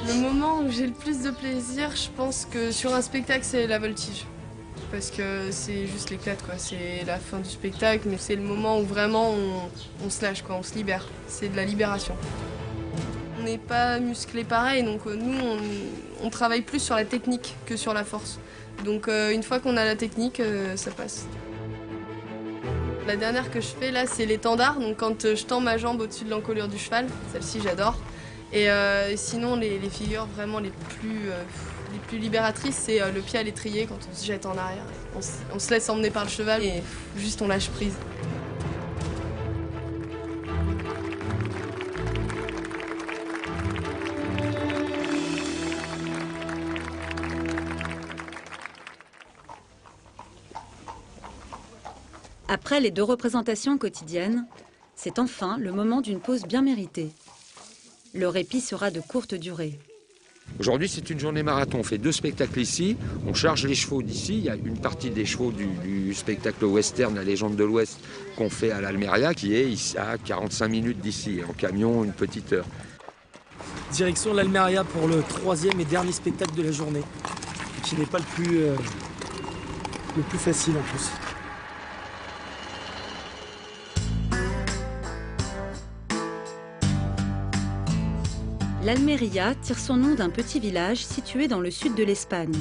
Speaker 14: Le moment où j'ai le plus de plaisir, je pense que sur un spectacle, c'est la voltige. Parce que c'est juste l'éclate, quoi. C'est la fin du spectacle, mais c'est le moment où vraiment on se lâche, quoi. On se libère. C'est de la libération. On n'est pas musclé pareil, donc nous, on travaille plus sur la technique que sur la force. Donc une fois qu'on a la technique, ça passe. La dernière que je fais là, c'est l'étendard, donc quand je tends ma jambe au-dessus de l'encolure du cheval, celle-ci j'adore. Et sinon, les figures vraiment les plus libératrices, c'est le pied à l'étrier quand on se jette en arrière. On se laisse emmener par le cheval et juste on lâche prise.
Speaker 1: Après les 2 représentations quotidiennes, c'est enfin le moment d'une pause bien méritée. Le répit sera de courte durée.
Speaker 2: Aujourd'hui, c'est une journée marathon. On fait 2 spectacles ici. On charge les chevaux d'ici. Il y a une partie des chevaux du spectacle western, la légende de l'Ouest, qu'on fait à l'Almeria, qui est ici à 45 minutes d'ici. En camion, une petite heure.
Speaker 7: Direction l'Almeria pour le 3e et dernier spectacle de la journée, qui n'est pas le plus facile en plus.
Speaker 1: L'Almeria tire son nom d'un petit village situé dans le sud de l'Espagne.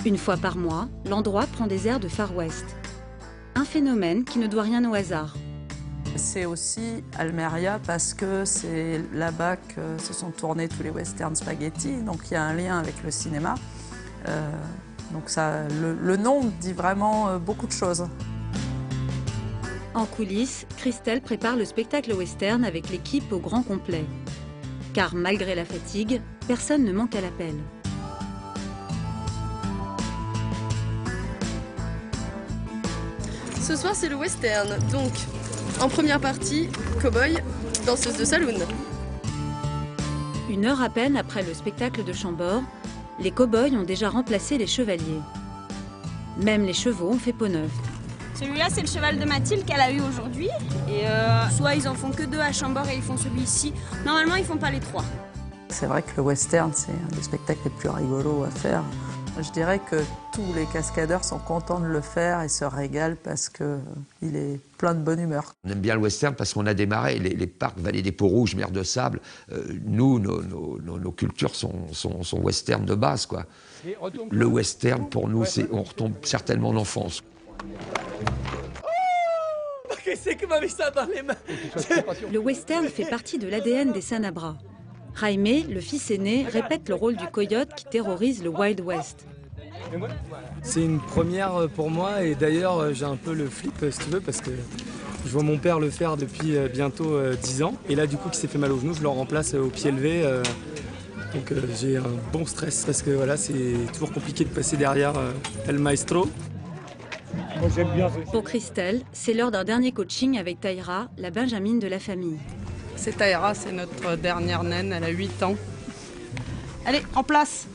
Speaker 1: Une fois par mois, l'endroit prend des airs de Far West. Un phénomène qui ne doit rien au hasard.
Speaker 4: C'est aussi Almeria parce que c'est là-bas que se sont tournés tous les westerns spaghetti, donc il y a un lien avec le cinéma. Donc ça, le nom dit vraiment beaucoup de choses.
Speaker 1: En coulisses, Christelle prépare le spectacle western avec l'équipe au grand complet. Car malgré la fatigue, personne ne manque à l'appel.
Speaker 14: Ce soir, c'est le western. Donc, en première partie, cow-boy, danseuse de saloon.
Speaker 1: 1 heure à peine après le spectacle de Chambord, les cow-boys ont déjà remplacé les chevaliers. Même les chevaux ont fait peau neuve.
Speaker 11: Celui-là, c'est le cheval de Mathilde qu'elle a eu aujourd'hui. Et soit ils en font que 2 à Chambord et ils font celui-ci. Normalement, ils font pas les 3.
Speaker 4: C'est vrai que le western, c'est un des spectacles les plus rigolos à faire. Je dirais que tous les cascadeurs sont contents de le faire et se régalent parce qu'il est plein de bonne humeur.
Speaker 2: On aime bien le western parce qu'on a démarré les parcs Vallée des Peaux Rouges, Mer de Sable. Nous, nos cultures sont western de base, quoi. Le western, pour nous, on retombe certainement en enfance.
Speaker 10: Qu'est-ce que m'a mis ça dans les mains?
Speaker 1: Le western fait partie de l'ADN des Sanabra. Jaime, le fils aîné, répète le rôle du coyote qui terrorise le Wild West.
Speaker 7: C'est une première pour moi et d'ailleurs j'ai un peu le flip si tu veux parce que je vois mon père le faire depuis bientôt 10 ans et là du coup qui s'est fait mal au genou, je le remplace au pied levé. Donc j'ai un bon stress parce que voilà, c'est toujours compliqué de passer derrière El Maestro.
Speaker 5: Moi j'aime bien.
Speaker 1: Pour Christelle, c'est l'heure d'un dernier coaching avec Taïra, la benjamine de la famille.
Speaker 4: C'est Taïra, c'est notre dernière naine, elle a 8 ans.
Speaker 11: Allez, en place.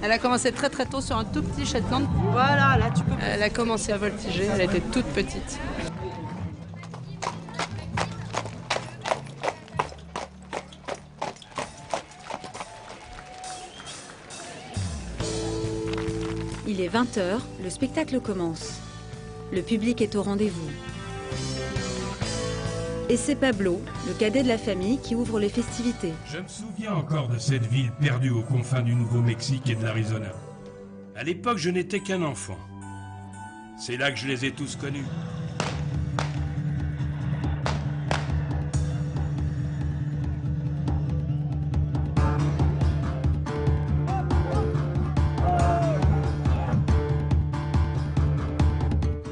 Speaker 4: Elle a commencé très très tôt sur un tout petit Shetland.
Speaker 11: Voilà, là tu peux.
Speaker 4: Elle a commencé à voltiger, elle était toute petite.
Speaker 1: Il est 20h, le spectacle commence. Le public est au rendez-vous. Et c'est Pablo, le cadet de la famille, qui ouvre les festivités.
Speaker 15: Je me souviens encore de cette ville perdue aux confins du Nouveau-Mexique et de l'Arizona. À l'époque, je n'étais qu'un enfant. C'est là que je les ai tous connus.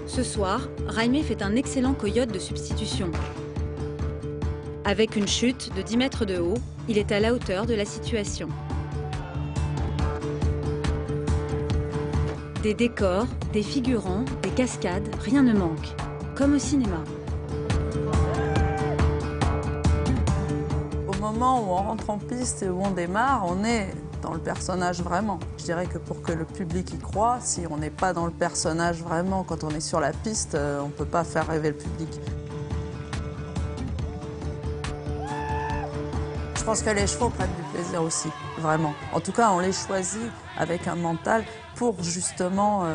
Speaker 1: Ce soir, Jaime fait un excellent coyote de substitution. Avec une chute de 10 mètres de haut, il est à la hauteur de la situation. Des décors, des figurants, des cascades, rien ne manque. Comme au cinéma.
Speaker 4: Au moment où on rentre en piste et où on démarre, on est dans le personnage vraiment. Je dirais que pour que le public y croie, si on n'est pas dans le personnage vraiment, quand on est sur la piste, on ne peut pas faire rêver le public. Je pense que les chevaux prennent du plaisir aussi, vraiment. En tout cas, on les choisit avec un mental pour justement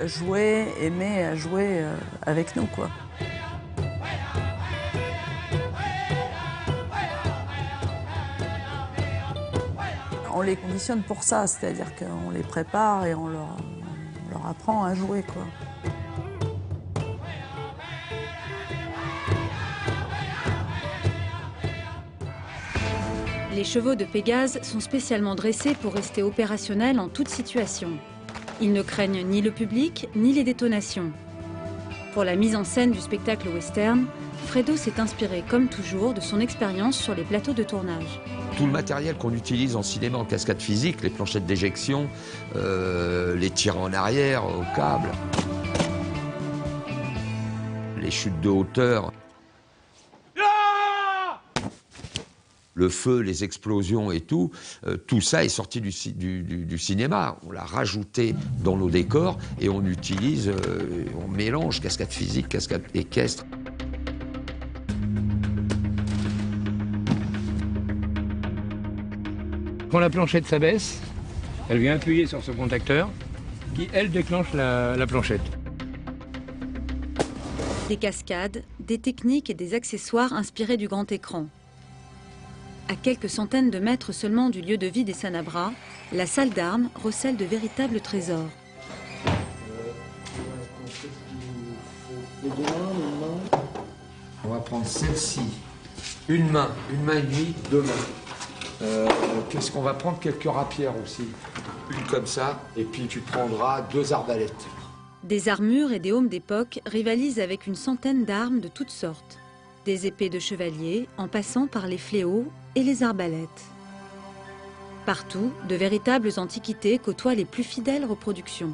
Speaker 4: jouer, aimer jouer avec nous, quoi. On les conditionne pour ça, c'est-à-dire qu'on les prépare et on leur apprend à jouer, quoi.
Speaker 1: Les chevaux de Pégase sont spécialement dressés pour rester opérationnels en toute situation. Ils ne craignent ni le public, ni les détonations. Pour la mise en scène du spectacle western, Fredo s'est inspiré, comme toujours, de son expérience sur les plateaux de tournage.
Speaker 2: Tout le matériel qu'on utilise en cinéma en cascade physique, les planchettes d'éjection, les tirs en arrière au câble, les chutes de hauteur, le feu, les explosions et tout, tout ça est sorti du cinéma. On l'a rajouté dans nos décors et on utilise, on mélange cascade physique, cascade équestre.
Speaker 16: Quand la planchette s'abaisse, elle vient appuyer sur ce contacteur qui, elle, déclenche la planchette.
Speaker 1: Des cascades, des techniques et des accessoires inspirés du grand écran. À quelques centaines de mètres seulement du lieu de vie des Sanabra, la salle d'armes recèle de véritables trésors.
Speaker 2: On va prendre celle-ci. Une main et demie, 2 mains. Qu'est-ce qu'on va prendre? Quelques rapières aussi. Une comme ça, et puis tu prendras 2 arbalètes.
Speaker 1: Des armures et des aumes d'époque rivalisent avec une centaine d'armes de toutes sortes. Des épées de chevalier, en passant par les fléaux et les arbalètes. Partout, de véritables antiquités côtoient les plus fidèles reproductions.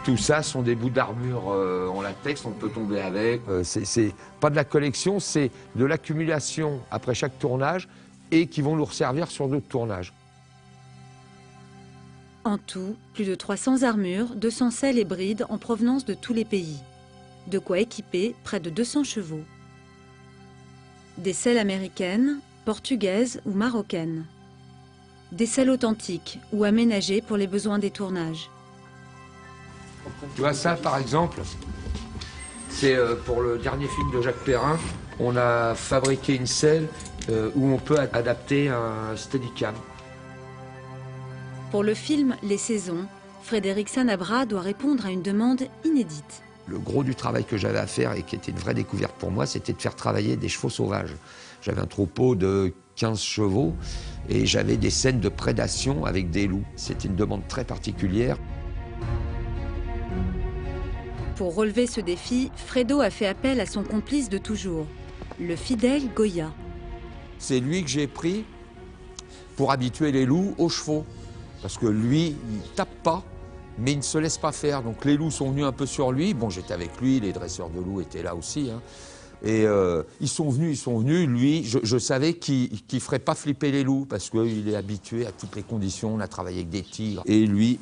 Speaker 2: Tout ça sont des bouts d'armure en latex, on peut tomber avec. C'est pas de la collection, c'est de l'accumulation après chaque tournage et qui vont nous resservir sur d'autres tournages.
Speaker 1: En tout, plus de 300 armures, 200 selles et brides en provenance de tous les pays. De quoi équiper près de 200 chevaux. Des selles américaines, portugaises ou marocaines. Des selles authentiques ou aménagées pour les besoins des tournages.
Speaker 2: Tu vois ça par exemple, c'est pour le dernier film de Jacques Perrin, on a fabriqué une selle où on peut adapter un Steadicam.
Speaker 1: Pour le film Les Saisons, Frédéric Sanabra doit répondre à une demande inédite.
Speaker 2: Le gros du travail que j'avais à faire et qui était une vraie découverte pour moi, c'était de faire travailler des chevaux sauvages. J'avais un troupeau de 15 chevaux et j'avais des scènes de prédation avec des loups. C'était une demande très particulière.
Speaker 1: Pour relever ce défi, Fredo a fait appel à son complice de toujours, le fidèle Goya.
Speaker 2: C'est lui que j'ai pris pour habituer les loups aux chevaux. Parce que lui, il tape pas, mais il ne se laisse pas faire. Donc les loups sont venus un peu sur lui. Bon, j'étais avec lui, les dresseurs de loups étaient là aussi. Hein. Et ils sont venus. Lui, je savais qu'il ne ferait pas flipper les loups parce qu'il est habitué à toutes les conditions. On a travaillé avec des tigres. Et lui,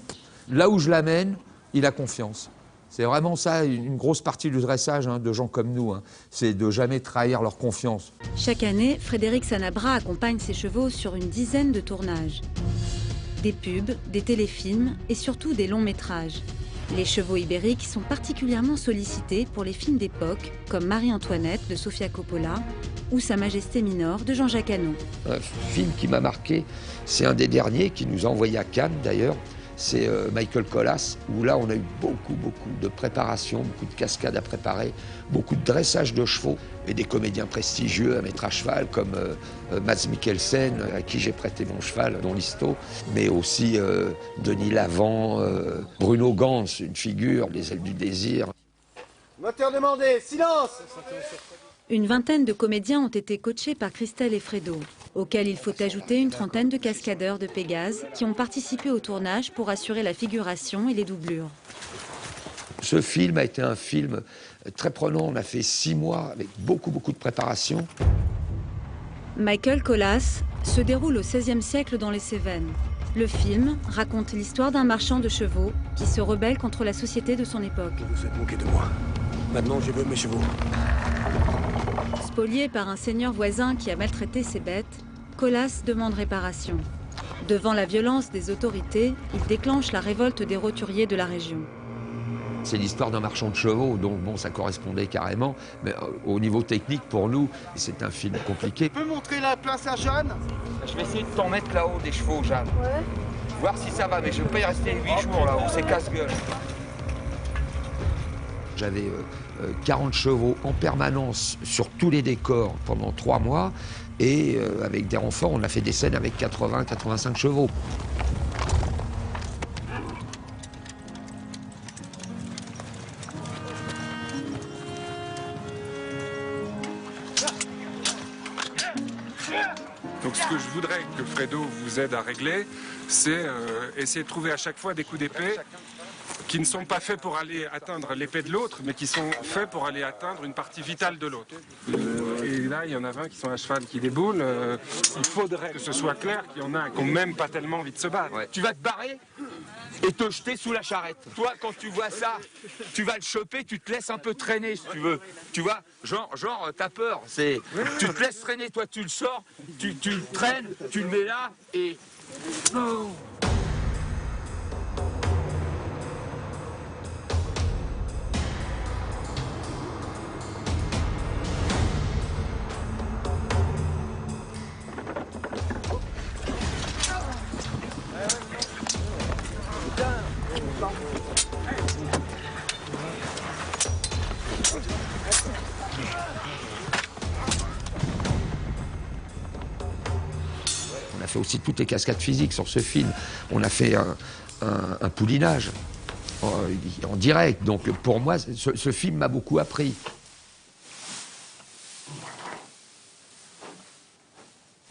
Speaker 2: là où je l'amène, il a confiance. C'est vraiment ça, une grosse partie du dressage de gens comme nous. C'est de jamais trahir leur confiance.
Speaker 1: Chaque année, Frédéric Sanabra accompagne ses chevaux sur une dizaine de tournages. Des pubs, des téléfilms et surtout des longs métrages. Les chevaux ibériques sont particulièrement sollicités pour les films d'époque, comme Marie-Antoinette de Sofia Coppola ou Sa Majesté Mineure de Jean-Jacques Hano.
Speaker 2: Un film qui m'a marqué, c'est un des derniers qui nous a envoyé à Cannes d'ailleurs. C'est Michael Colas, où là on a eu beaucoup de préparation, beaucoup de cascades à préparer, beaucoup de dressage de chevaux et des comédiens prestigieux à mettre à cheval comme Mads Mikkelsen, à qui j'ai prêté mon cheval, dont Listo, mais aussi Denis Lavant, Bruno Gans, une figure, Les Ailes du Désir.
Speaker 17: Moteur demandé, silence!
Speaker 1: Une vingtaine de comédiens ont été coachés par Christelle et Fredo, auxquels il faut ajouter une trentaine de cascadeurs de Pégase qui ont participé au tournage pour assurer la figuration et les doublures.
Speaker 2: Ce film a été un film très prenant. On a fait 6 mois avec beaucoup de préparation.
Speaker 1: Michael Colas se déroule au XVIe siècle dans les Cévennes. Le film raconte l'histoire d'un marchand de chevaux qui se rebelle contre la société de son époque.
Speaker 17: Vous êtes moqué de moi. Maintenant, je veux mes chevaux.
Speaker 1: Spolié par un seigneur voisin qui a maltraité ses bêtes, Colas demande réparation. Devant la violence des autorités, il déclenche la révolte des roturiers de la région.
Speaker 2: C'est l'histoire d'un marchand de chevaux, donc bon, ça correspondait carrément. Mais au niveau technique, pour nous, c'est un film compliqué.
Speaker 17: Tu peux montrer la place à Jeanne?
Speaker 2: Je vais essayer de t'en mettre là-haut des chevaux, Jeanne.
Speaker 17: Ouais.
Speaker 2: Voir si ça va, mais je ne vais pas y rester 8 jours là-haut, c'est casse-gueule. J'avais 40 chevaux en permanence sur tous les décors pendant 3 mois. Et avec des renforts, on a fait des scènes avec 80-85 chevaux.
Speaker 18: Donc ce que je voudrais que Fredo vous aide à régler, c'est essayer de trouver à chaque fois des coups d'épée qui ne sont pas faits pour aller atteindre l'épée de l'autre, mais qui sont faits pour aller atteindre une partie vitale de l'autre. Et là, il y en a 20 qui sont à cheval, qui déboulent. Il faudrait que ce soit clair qu'il y en a qui n'ont même pas tellement envie de se battre.
Speaker 2: Ouais. Tu vas te barrer et te jeter sous la charrette. Toi, quand tu vois ça, tu vas le choper, tu te laisses un peu traîner, si tu veux. Tu vois, genre t'as peur. Tu te laisses traîner, toi, tu le sors, tu le traînes, tu le mets là et... Oh. fait aussi toutes les cascades physiques sur ce film. On a fait un poulinage en direct. Donc pour moi, ce film m'a beaucoup appris.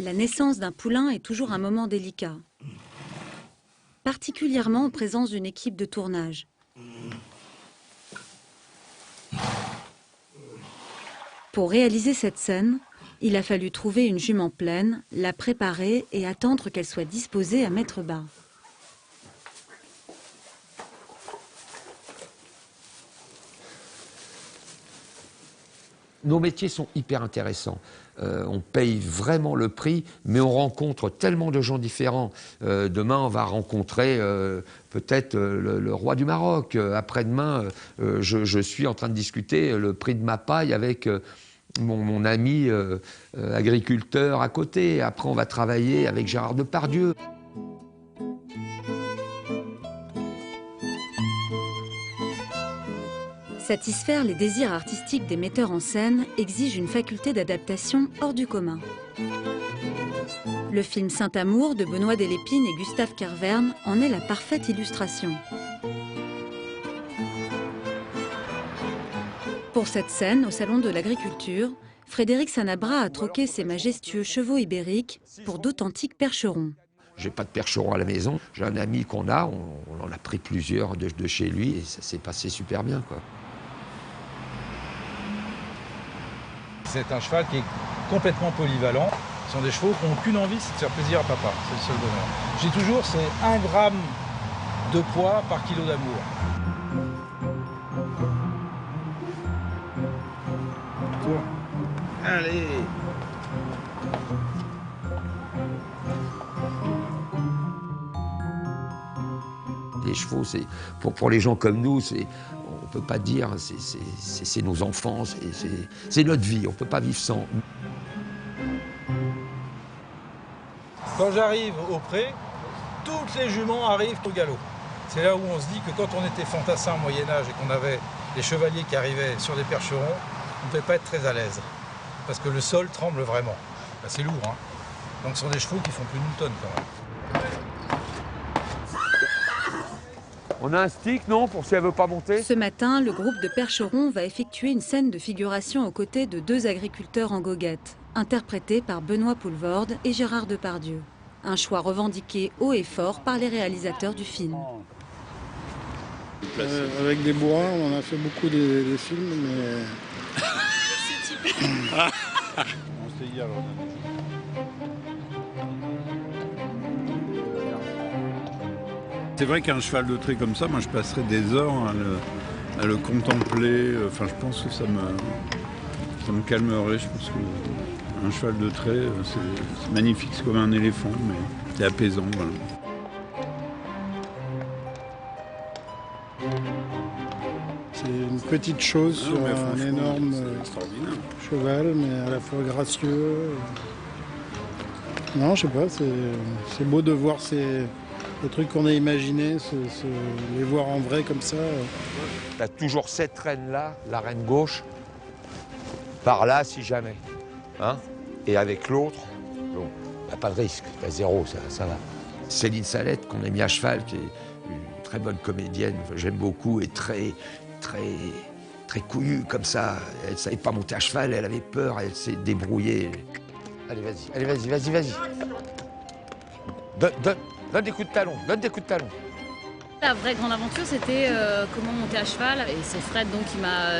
Speaker 1: La naissance d'un poulain est toujours un moment délicat, particulièrement en présence d'une équipe de tournage. Pour réaliser cette scène, il a fallu trouver une jument pleine, la préparer et attendre qu'elle soit disposée à mettre bas.
Speaker 2: Nos métiers sont hyper intéressants. On paye vraiment le prix, mais on rencontre tellement de gens différents. Demain, on va rencontrer peut-être le roi du Maroc. Après-demain, je suis en train de discuter le prix de ma paille avec mon ami agriculteur à côté. Après, on va travailler avec Gérard Depardieu.
Speaker 1: Satisfaire les désirs artistiques des metteurs en scène exige une faculté d'adaptation hors du commun. Le film Saint-Amour de Benoît Delépine et Gustave Kervern en est la parfaite illustration. Pour cette scène, au Salon de l'Agriculture, Frédéric Sanabra a troqué ses majestueux chevaux ibériques pour d'authentiques percherons.
Speaker 2: J'ai pas de percheron à la maison. J'ai un ami qu'on a, on en a pris plusieurs de chez lui et ça s'est passé super bien, quoi.
Speaker 19: C'est un cheval qui est complètement polyvalent. Ce sont des chevaux qui n'ont qu'une envie, c'est de faire plaisir à papa. C'est le seul bonheur. J'ai toujours, c'est 1 gramme de poids par kilo d'amour. Allez!
Speaker 2: Les chevaux, c'est pour les gens comme nous, on ne peut pas dire, c'est nos enfants, c'est notre vie, on ne peut pas vivre sans.
Speaker 19: Quand j'arrive au pré, toutes les juments arrivent au galop. C'est là où on se dit que quand on était fantassin au Moyen-Âge et qu'on avait des chevaliers qui arrivaient sur des percherons, on ne pouvait pas être très à l'aise. Parce que le sol tremble vraiment. Ben, c'est lourd, hein. Donc ce sont des chevaux qui font plus d'une tonne quand même.
Speaker 2: On a un stick, non, pour si elle veut pas monter?
Speaker 1: Ce matin, le groupe de percherons va effectuer une scène de figuration aux côtés de 2 agriculteurs en goguette, interprétés par Benoît Poelvoorde et Gérard Depardieu. Un choix revendiqué haut et fort par les réalisateurs du film.
Speaker 20: Avec des bourrins, on a fait beaucoup des films, mais... On s'est dit alors. C'est vrai qu'un cheval de trait comme ça, moi je passerais des heures à le contempler. Enfin, je pense que ça me calmerait. Je pense qu'un cheval de trait, c'est magnifique, c'est comme un éléphant, mais c'est apaisant. Voilà. C'est une petite chose sur un énorme cheval, mais à la fois gracieux. Non, je sais pas, c'est beau de voir les trucs qu'on a imaginés, les voir en vrai comme ça.
Speaker 2: Tu as toujours cette reine-là, la reine gauche, par là si jamais. Hein? Et avec l'autre, bon, pas de risque, zéro, ça va. Céline Salette, qu'on a mis à cheval, qui est une très bonne comédienne, j'aime beaucoup, et très couillue comme ça. Elle ne savait pas monter à cheval, elle avait peur, elle s'est débrouillée. Allez, vas-y. Donne des coups de talon,
Speaker 21: La vraie grande aventure, c'était comment monter à cheval. Et c'est Fred donc, qui m'a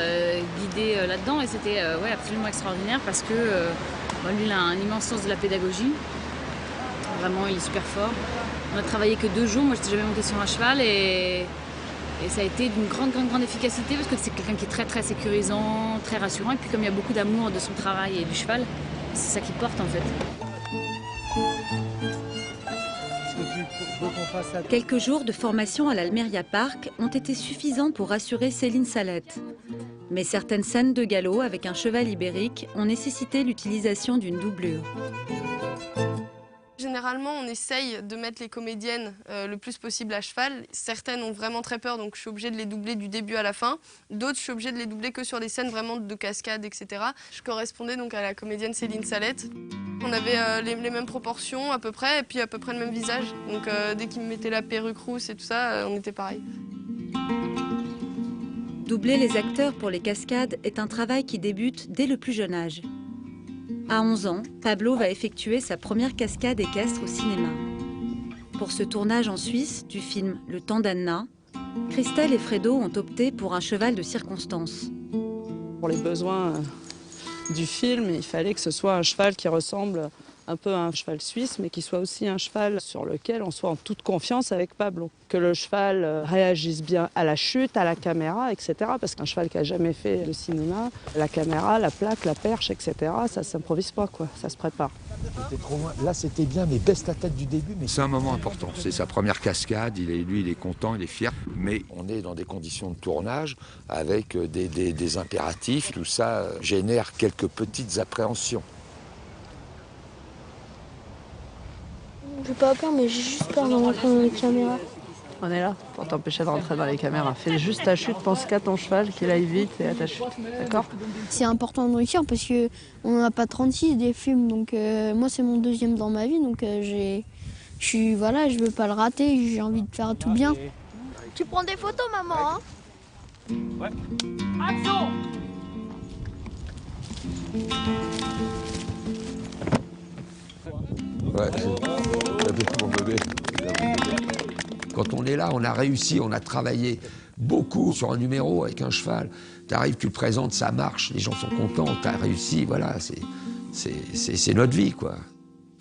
Speaker 21: guidée là-dedans. Et c'était absolument extraordinaire parce que lui, il a un immense sens de la pédagogie. Vraiment, il est super fort. On a travaillé que 2 jours. Moi, je n'étais jamais montée sur un cheval. Et ça a été d'une grande efficacité parce que c'est quelqu'un qui est très sécurisant, très rassurant. Et puis comme il y a beaucoup d'amour de son travail et du cheval, c'est ça qui porte en fait.
Speaker 1: Quelques jours de formation à l'Almeria Park ont été suffisants pour rassurer Céline Salette. Mais certaines scènes de galop avec un cheval ibérique ont nécessité l'utilisation d'une doublure.
Speaker 14: Généralement, Généralement, on essaye de mettre les comédiennes le plus possible à cheval. Certaines ont vraiment très peur, donc je suis obligée de les doubler du début à la fin. D'autres, je suis obligée de les doubler que sur des scènes vraiment de cascade, etc. Je correspondais donc à la comédienne Céline Salette. On avait les mêmes proportions à peu près, et puis à peu près le même visage. Donc dès qu'ils me mettaient la perruque rousse et tout ça, on était pareil.
Speaker 1: Doubler les acteurs pour les cascades est un travail qui débute dès le plus jeune âge. À 11 ans, Pablo va effectuer sa première cascade équestre au cinéma. Pour ce tournage en Suisse du film Le temps d'Anna, Christelle et Fredo ont opté pour un cheval de circonstance.
Speaker 4: Pour les besoins du film, il fallait que ce soit un cheval qui ressemble un peu à un cheval suisse, mais qui soit aussi un cheval sur lequel on soit en toute confiance avec Pablo. Que le cheval réagisse bien à la chute, à la caméra, etc. Parce qu'un cheval qui n'a jamais fait de cinéma, la caméra, la plaque, la perche, etc., ça ne s'improvise pas, quoi. Ça se prépare.
Speaker 2: C'était trop loin. Là, c'était bien, mais baisse la tête du début. Mais c'est un moment important. C'est sa première cascade. Lui, il est content, il est fier. Mais on est dans des conditions de tournage avec des impératifs. Tout ça génère quelques petites appréhensions.
Speaker 6: J'ai pas peur, mais j'ai juste peur de rentrer dans les caméras.
Speaker 4: On est là pour t'empêcher de rentrer dans les caméras. Fais juste ta chute, pense qu'à ton cheval, qu'il aille vite et à ta chute. D'accord?
Speaker 6: C'est important de réussir parce qu'on n'en a pas 36 des films. Donc moi, c'est mon deuxième dans ma vie. Donc voilà, je veux pas le rater. J'ai envie de faire tout bien. Tu prends des photos, maman, hein?
Speaker 10: Ouais. Action!
Speaker 2: Ouais, mon bébé. Quand on est là, on a réussi, on a travaillé beaucoup sur un numéro avec un cheval. Tu arrives, tu le présentes, ça marche, les gens sont contents, tu as réussi, voilà, c'est notre vie, quoi.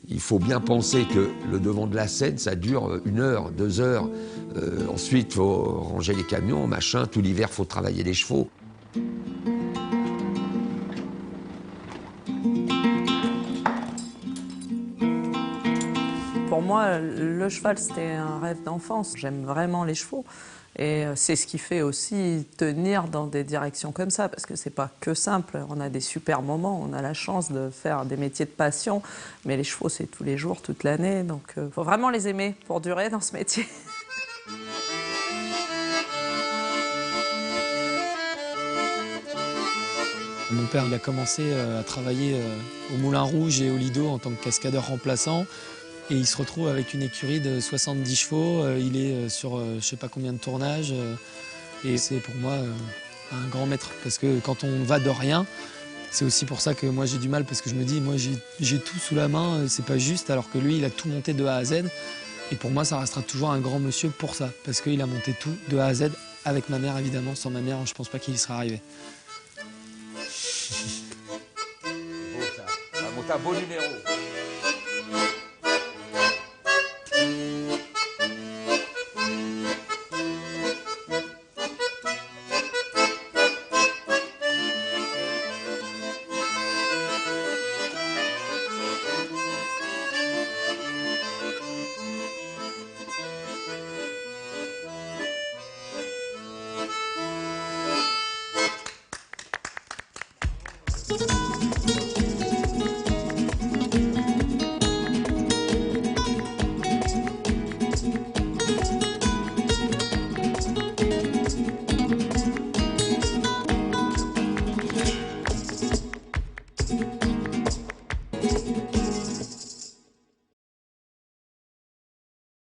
Speaker 2: Il faut bien penser que le devant de la scène, ça dure 1 heure, 2 heures. Ensuite, il faut ranger les camions, machin, tout l'hiver, il faut travailler les chevaux.
Speaker 4: Pour moi, le cheval, c'était un rêve d'enfance. J'aime vraiment les chevaux. Et c'est ce qui fait aussi tenir dans des directions comme ça, parce que c'est pas que simple. On a des super moments, on a la chance de faire des métiers de passion, mais les chevaux, c'est tous les jours, toute l'année. Donc, faut vraiment les aimer pour durer dans ce métier.
Speaker 22: Mon père, il a commencé à travailler au Moulin Rouge et au Lido en tant que cascadeur remplaçant. Et il se retrouve avec une écurie de 70 chevaux. Il est sur je sais pas combien de tournages. Et c'est pour moi un grand maître. Parce que quand on va de rien, c'est aussi pour ça que moi j'ai du mal. Parce que je me dis, moi j'ai tout sous la main, c'est pas juste. Alors que lui, il a tout monté de A à Z. Et pour moi, ça restera toujours un grand monsieur pour ça. Parce qu'il a monté tout de A à Z. Avec ma mère, évidemment. Sans ma mère, je pense pas qu'il y serait arrivé.
Speaker 2: Beau ça. On a monté un beau numéro.